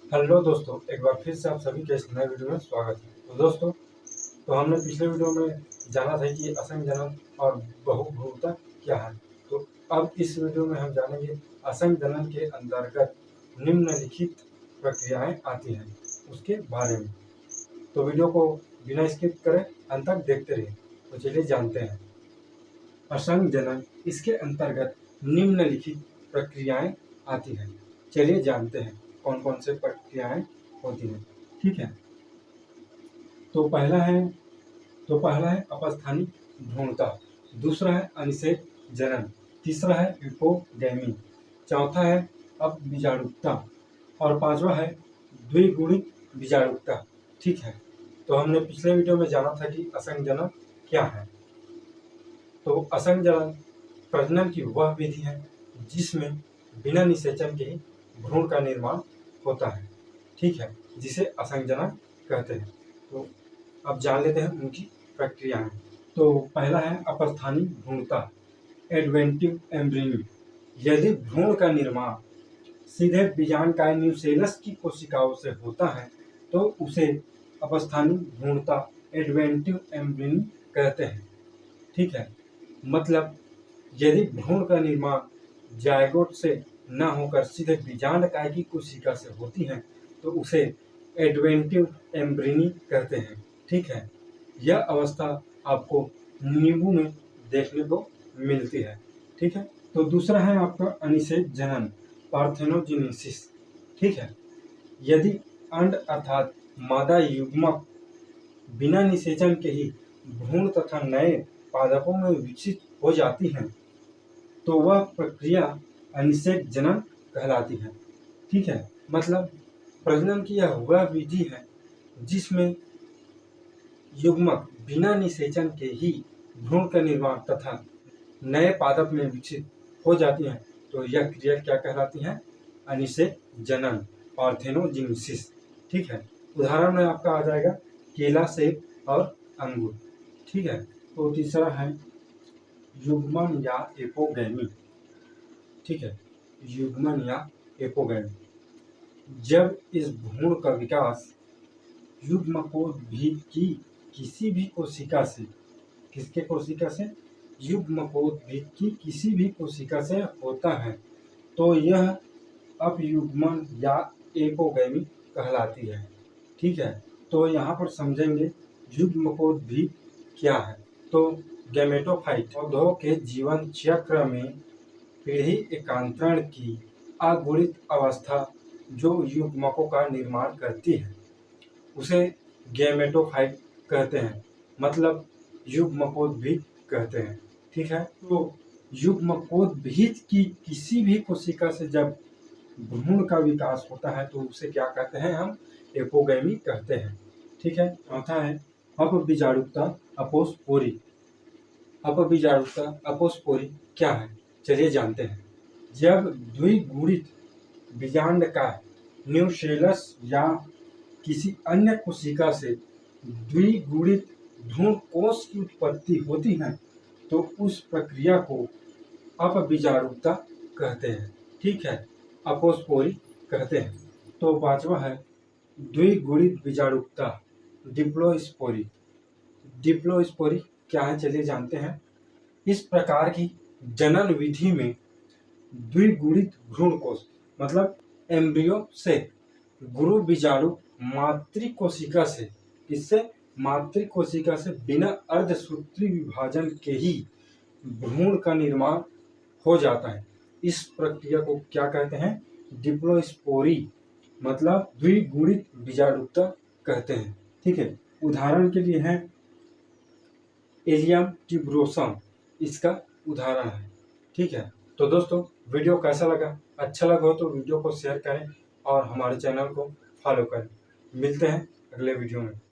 Hello दोस्तों, एक बार फिर से आप सभी के इस नए वीडियो में स्वागत है। तो दोस्तों, हमने पिछले वीडियो में जाना था कि असंजनन और बहुभ्रूणता क्या है। तो अब इस वीडियो में हम जानेंगे असंजनन के अंतर्गत निम्नलिखित प्रक्रियाएं आती हैं उसके बारे में। तो वीडियो को बिना स्किप करे अंत तक देखते रहिए। तो चलिए जानते हैं असंजनन, इसके अंतर्गत निम्नलिखित प्रक्रियाएं आती हैं। चलिए जानते हैं कौन कौन से प्रक्रियाएं होती हैं। ठीक है, तो पहला है अपस्थानिक भ्रूणता, दूसरा है अनिषेक जनन, तीसरा है हिपोगैमी, चौथा है अपबीजाणुकता और पांचवा है द्विगुणित बीजाणुकता। ठीक है, तो हमने पिछले वीडियो में जाना था कि असंजनन क्या है। तो असंजनन प्रजनन की वह विधि है जिसमें बिना निषेचन के ही भ्रूण का निर्माण होता है। ठीक है, जिसे असंजनन कहते हैं। तो अब जान लेते हैं उनकी प्रक्रियाएं। तो पहला है अपस्थानिक भ्रूणता, एडवेंटिव एम्ब्रियो। यदि भ्रूण का निर्माण सीधे बीजांडकाय न्यूसेलस की कोशिकाओं से होता है तो उसे अपस्थानिक भ्रूणता, एडवेंटिव एम्ब्रियो कहते हैं। ठीक है, मतलब यदि भ्रूण का निर्माण जायगोट से न होकर सीधे बीजांडकाय की कोशिका से होती है तो उसे एडवेंटिव एम्ब्रियो कहते हैं। ठीक है, यह अवस्था आपको नींबू में देखने को मिलती है। ठीक है, तो दूसरा है आपका अनिषेक जनन, पार्थेनोजेनेसिस। ठीक है, यदि अंड अर्थात मादा युग्मक बिना निषेचन के ही भ्रूण तथा नए पादपों में विकसित हो जाती है तो वह प्रक्रिया अनिषेक जनन कहलाती है। ठीक है, मतलब प्रजनन की यह वह विधि है जिसमें युग्मक बिना निषेचन के ही भ्रूण का निर्माण तथा नए पादप में विकसित हो जाती हैं। तो यह क्रिया क्या कहलाती है? अनिषेक जनन, पार्थेनोजेनेसिस। ठीक है, उदाहरण में आपका आ जाएगा केला, सेब और अंगूर। ठीक है, तो तीसरा है युग्मन या एपोगैमी। ठीक है, युग्मन या एपोगैमी, जब इस भ्रूण का विकास युग्मकोद्भिद की किसी भी कोशिका से, किसके कोशिका से? युग्मकोद्भिद की किसी भी कोशिका से होता है तो यह अपयुग्मन या एपोगैमी कहलाती है। ठीक है, तो यहाँ पर समझेंगे युग्मकोद्भिद क्या है। तो गैमेटोफाइट पौधों के जीवन चक्र में पीढ़ी एकांतरण की अगुणित अवस्था जो युग्मकों का निर्माण करती है उसे गैमेटोफाइट कहते हैं, मतलब युग्मकोद्भिद कहते हैं। ठीक है, तो युग्मकोद्भिद की किसी भी कोशिका से जब भ्रूण का विकास होता है तो उसे क्या कहते हैं? हम एपोगैमी कहते हैं। ठीक है, चौथा है अपबीजाणुकता, अपोस्पोरी। अपबीजाणुकता, अपोस्पोरी क्या है? चलिए जानते हैं। जब द्विगुणित बीजांडकाय न्यूसेलस या किसी अन्य कोशिका से द्विगुणित भ्रूण कोष की उत्पत्ति होती है तो उस प्रक्रिया को अपबीजाणुकता कहते हैं। ठीक है, अपोस्पोरी कहते हैं। तो पांचवा है द्विगुणित बीजाणुकता, डिप्लोस्पोरी। डिप्लोस्पोरी क्या है? चलिए जानते हैं। इस प्रकार की जनन विधि में द्विगुणित भ्रूण कोष, मतलब एम्ब्रियो से गुरु बीजाणु मातृ कोशिका से, किससे? मातृ कोशिका से बिना अर्धसूत्री विभाजन के ही भ्रूण का निर्माण हो जाता है। इस प्रक्रिया को क्या कहते हैं? डिप्लोस्पोरी, मतलब द्विगुणित बीजाणुकता कहते हैं। ठीक है, उदाहरण के लिए है एलियम ट्यूबरोसम, इसका उदाहरण है। ठीक है, तो दोस्तों वीडियो कैसा लगा? अच्छा लगा हो तो वीडियो को शेयर करें और हमारे चैनल को फॉलो करें। मिलते हैं अगले वीडियो में।